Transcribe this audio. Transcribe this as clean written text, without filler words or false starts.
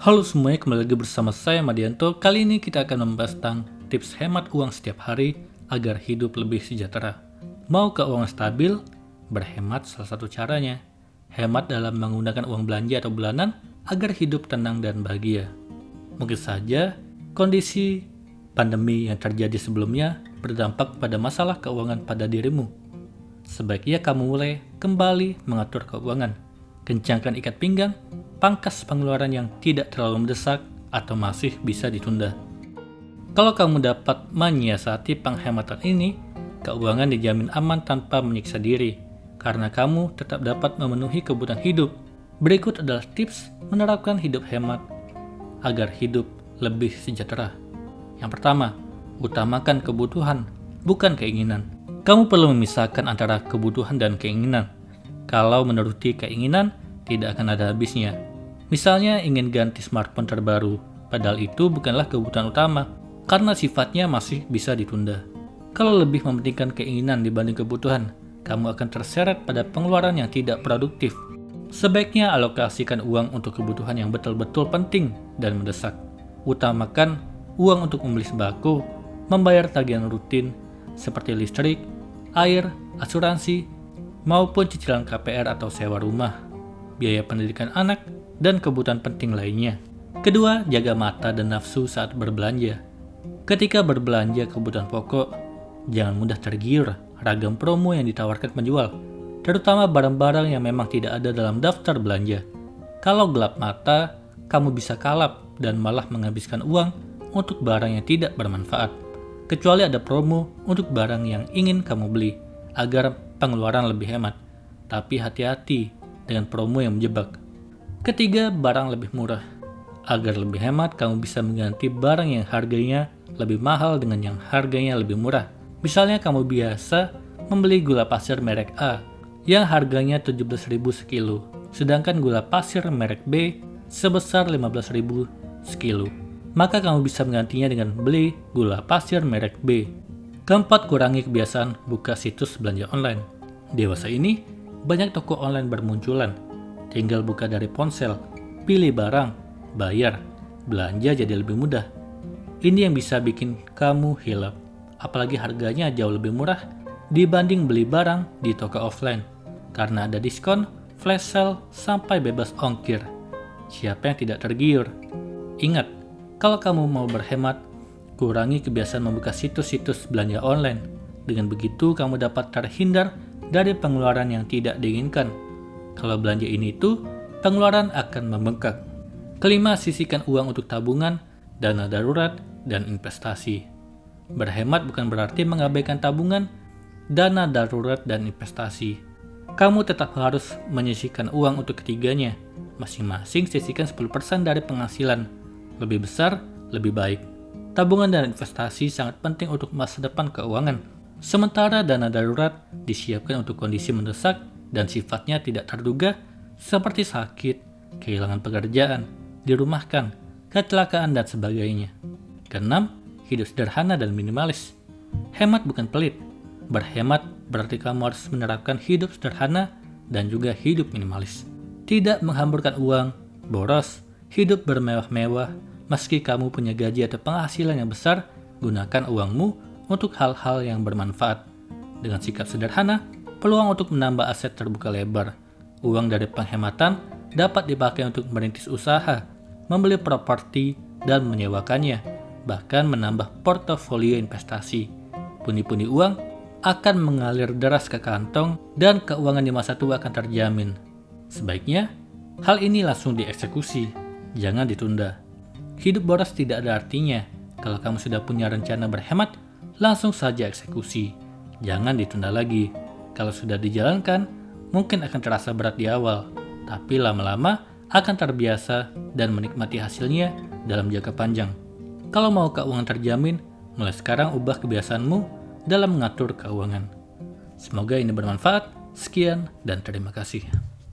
Halo semuanya, kembali lagi bersama saya Madianto. Kali ini kita akan membahas tentang tips hemat uang setiap hari agar hidup lebih sejahtera. Mau keuangan stabil? Berhemat salah satu caranya. Hemat dalam menggunakan uang belanja atau bulanan agar hidup tenang dan bahagia. Mungkin saja kondisi pandemi yang terjadi sebelumnya berdampak pada masalah keuangan pada dirimu. Sebaiknya kamu mulai kembali mengatur keuangan. Kencangkan ikat pinggang, pangkas pengeluaran yang tidak terlalu mendesak atau masih bisa ditunda. Kalau kamu dapat menyiasati penghematan ini, keuangan dijamin aman tanpa menyiksa diri, karena kamu tetap dapat memenuhi kebutuhan hidup. Berikut adalah tips menerapkan hidup hemat agar hidup lebih sejahtera. Yang pertama, utamakan kebutuhan, bukan keinginan. Kamu perlu memisahkan antara kebutuhan dan keinginan. Kalau menuruti keinginan, tidak akan ada habisnya. Misalnya ingin ganti smartphone terbaru, padahal itu bukanlah kebutuhan utama, karena sifatnya masih bisa ditunda. Kalau lebih mementingkan keinginan dibanding kebutuhan, kamu akan terseret pada pengeluaran yang tidak produktif. Sebaiknya alokasikan uang untuk kebutuhan yang betul-betul penting dan mendesak. Utamakan uang untuk membeli sembako, membayar tagihan rutin seperti listrik, air, asuransi, maupun cicilan KPR atau sewa rumah, biaya pendidikan anak, dan kebutuhan penting lainnya. Kedua, jaga mata dan nafsu saat berbelanja. Ketika berbelanja kebutuhan pokok, jangan mudah tergiur ragam promo yang ditawarkan penjual, terutama barang-barang yang memang tidak ada dalam daftar belanja. Kalau gelap mata, kamu bisa kalap dan malah menghabiskan uang untuk barang yang tidak bermanfaat, kecuali ada promo untuk barang yang ingin kamu beli, agar pengeluaran lebih hemat. Tapi hati-hati dengan promo yang menjebak. Ketiga, barang lebih murah. Agar lebih hemat, kamu bisa mengganti barang yang harganya lebih mahal dengan yang harganya lebih murah. Misalnya kamu biasa membeli gula pasir merek A yang harganya 17.000 sekilo, sedangkan gula pasir merek B sebesar 15.000 sekilo. Maka kamu bisa menggantinya dengan beli gula pasir merek B. Keempat, kurangi kebiasaan buka situs belanja online. Dewasa ini, banyak toko online bermunculan. Tinggal buka dari ponsel, pilih barang, bayar, belanja jadi lebih mudah. Ini yang bisa bikin kamu hilap. Apalagi harganya jauh lebih murah dibanding beli barang di toko offline. Karena ada diskon, flash sale, sampai bebas ongkir. Siapa yang tidak tergiur? Ingat, kalau kamu mau berhemat, kurangi kebiasaan membuka situs-situs belanja online. Dengan begitu, kamu dapat terhindar dari pengeluaran yang tidak diinginkan. Kalau belanja ini itu, pengeluaran akan membengkak. Kelima, sisihkan uang untuk tabungan, dana darurat, dan investasi. Berhemat bukan berarti mengabaikan tabungan, dana darurat, dan investasi. Kamu tetap harus menyisihkan uang untuk ketiganya. Masing-masing sisihkan 10% dari penghasilan. Lebih besar, lebih baik. Tabungan dan investasi sangat penting untuk masa depan keuangan. Sementara dana darurat disiapkan untuk kondisi mendesak dan sifatnya tidak terduga seperti sakit, kehilangan pekerjaan, dirumahkan, kecelakaan, dan sebagainya. Keenam, hidup sederhana dan minimalis. Hemat bukan pelit. Berhemat berarti kamu harus menerapkan hidup sederhana dan juga hidup minimalis. Tidak menghamburkan uang, boros, hidup bermewah-mewah. Meski kamu punya gaji atau penghasilan yang besar, gunakan uangmu untuk hal-hal yang bermanfaat. Dengan sikap sederhana, peluang untuk menambah aset terbuka lebar. Uang dari penghematan dapat dipakai untuk merintis usaha, membeli properti, dan menyewakannya, bahkan menambah portofolio investasi. Pundi-pundi uang akan mengalir deras ke kantong dan keuangan di masa tua akan terjamin. Sebaiknya, hal ini langsung dieksekusi, jangan ditunda. Hidup boros tidak ada artinya. Kalau kamu sudah punya rencana berhemat, langsung saja eksekusi. Jangan ditunda lagi. Kalau sudah dijalankan, mungkin akan terasa berat di awal, tapi lama-lama akan terbiasa dan menikmati hasilnya dalam jangka panjang. Kalau mau keuangan terjamin, mulai sekarang ubah kebiasaanmu dalam mengatur keuangan. Semoga ini bermanfaat. Sekian dan terima kasih.